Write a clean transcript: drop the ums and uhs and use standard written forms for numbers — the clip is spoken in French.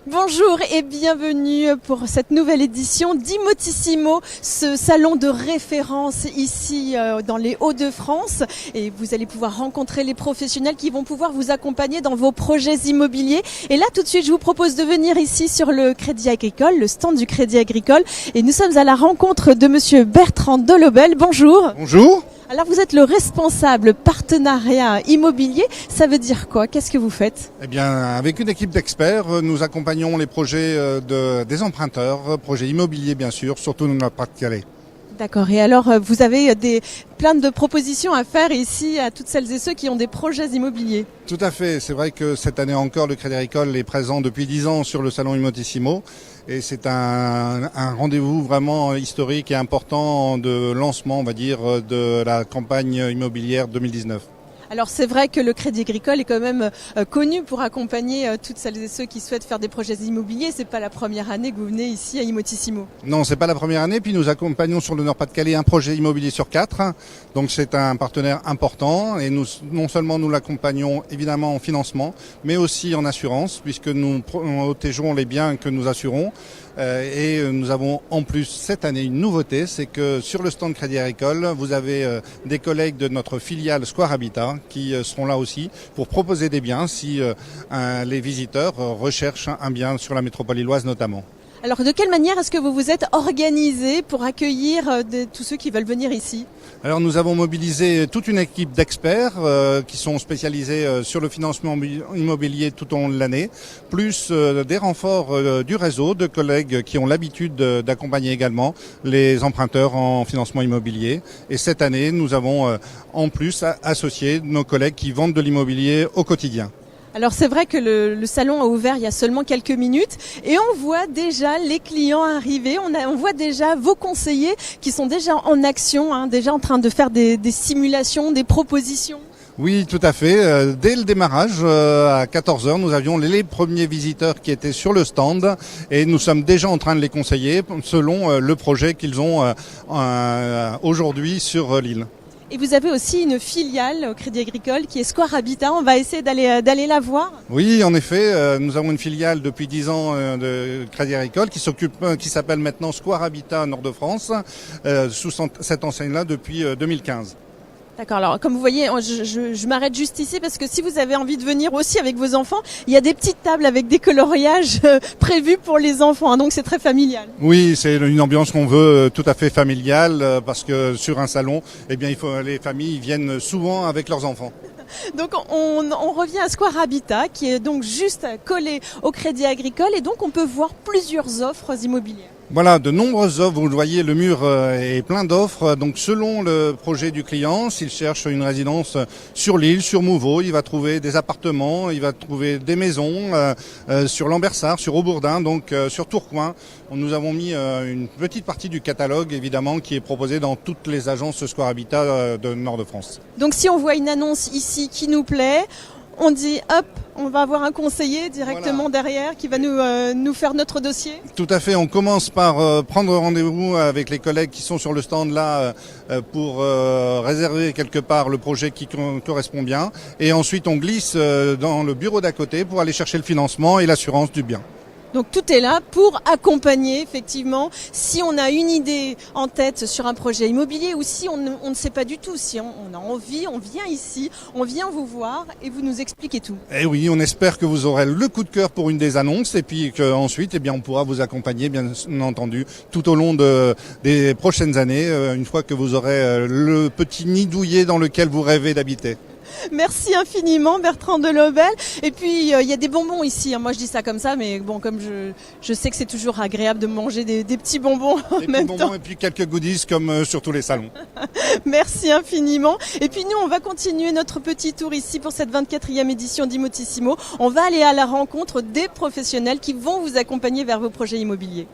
Bonjour et bienvenue pour cette nouvelle édition d'Immotissimo, ce salon de référence ici dans les Hauts-de-France. Et vous allez pouvoir rencontrer les professionnels qui vont pouvoir vous accompagner dans vos projets immobiliers. Et là, tout de suite, je vous propose de venir ici sur le Crédit Agricole, le stand du Crédit Agricole. Et nous sommes à la rencontre de monsieur Bertrand Delobel. Bonjour. Bonjour. Alors vous êtes le responsable partenariat immobilier, ça veut dire quoi? Qu'est-ce que vous faites? Eh bien, avec une équipe d'experts, nous accompagnons les projets des emprunteurs, projets immobiliers bien sûr, surtout dans le Pas-de-Calais. D'accord, et alors vous avez plein de propositions à faire ici à toutes celles et ceux qui ont des projets immobiliers? Tout à fait, c'est vrai que cette année encore, le Crédit Agricole est présent depuis 10 ans sur le salon Immotissimo. Et c'est un rendez-vous vraiment historique et important de lancement, on va dire, de la campagne immobilière 2019. Alors c'est vrai que le Crédit Agricole est quand même connu pour accompagner toutes celles et ceux qui souhaitent faire des projets immobiliers. C'est pas la première année que vous venez ici à Immotissimo. Non, c'est pas la première année. Puis nous accompagnons sur le Nord-Pas-de-Calais un projet immobilier sur 4. Donc c'est un partenaire important et nous non seulement nous l'accompagnons évidemment en financement, mais aussi en assurance puisque nous protégeons les biens que nous assurons. Et nous avons en plus cette année une nouveauté, c'est que sur le stand Crédit Agricole, vous avez des collègues de notre filiale Square Habitat qui seront là aussi pour proposer des biens si les visiteurs recherchent un bien sur la métropole lilloise notamment. Alors de quelle manière est-ce que vous vous êtes organisé pour accueillir tous ceux qui veulent venir ici? Alors nous avons mobilisé toute une équipe d'experts qui sont spécialisés sur le financement immobilier tout au long de l'année, plus des renforts du réseau de collègues qui ont l'habitude d'accompagner également les emprunteurs en financement immobilier. Et cette année, nous avons en plus associé nos collègues qui vendent de l'immobilier au quotidien. Alors c'est vrai que le salon a ouvert il y a seulement quelques minutes et on voit déjà les clients arriver, on voit déjà vos conseillers qui sont déjà en action, déjà en train de faire des simulations, des propositions. Oui, tout à fait. Dès le démarrage, à 14h, nous avions les premiers visiteurs qui étaient sur le stand et nous sommes déjà en train de les conseiller selon le projet qu'ils ont aujourd'hui sur l'île. Et vous avez aussi une filiale au Crédit Agricole qui est Square Habitat. On va essayer d'aller la voir. Oui, en effet, nous avons une filiale depuis 10 ans de Crédit Agricole qui s'appelle maintenant Square Habitat Nord-de-France, sous cette enseigne-là depuis 2015. D'accord, alors comme vous voyez, je m'arrête juste ici parce que si vous avez envie de venir aussi avec vos enfants, il y a des petites tables avec des coloriages prévus pour les enfants, donc c'est très familial. Oui, c'est une ambiance qu'on veut tout à fait familiale parce que sur un salon, eh bien, les familles viennent souvent avec leurs enfants. Donc on revient à Square Habitat qui est donc juste collé au Crédit Agricole et donc on peut voir plusieurs offres immobilières. Voilà, de nombreuses offres, vous le voyez, le mur est plein d'offres. Donc selon le projet du client, s'il cherche une résidence sur l'île, sur Mouveau, il va trouver des appartements, il va trouver des maisons sur Lambersart, sur Aubourdin, donc sur Tourcoing. Nous avons mis une petite partie du catalogue, évidemment, qui est proposé dans toutes les agences Square Habitat de Nord-de-France. Donc si on voit une annonce ici qui nous plaît, on dit hop, on va avoir un conseiller directement derrière qui va nous faire notre dossier. Tout à fait, on commence par prendre rendez-vous avec les collègues qui sont sur le stand là pour réserver quelque part le projet qui correspond bien. Et ensuite on glisse dans le bureau d'à côté pour aller chercher le financement et l'assurance du bien. Donc tout est là pour accompagner effectivement si on a une idée en tête sur un projet immobilier ou si on ne sait pas du tout, si on a envie, on vient ici, on vient vous voir et vous nous expliquez tout. Et oui, on espère que vous aurez le coup de cœur pour une des annonces et puis qu'ensuite eh bien, on pourra vous accompagner bien entendu tout au long des prochaines années une fois que vous aurez le petit nid douillet dans lequel vous rêvez d'habiter. Merci infiniment Bertrand Delobel. Et puis il y a des bonbons ici, moi je dis ça comme ça, mais bon, comme je sais que c'est toujours agréable de manger des petits bonbons en même temps. Et puis quelques goodies comme sur tous les salons. Merci infiniment. Et puis nous on va continuer notre petit tour ici pour cette 24e édition d'Immotissimo. On va aller à la rencontre des professionnels qui vont vous accompagner vers vos projets immobiliers.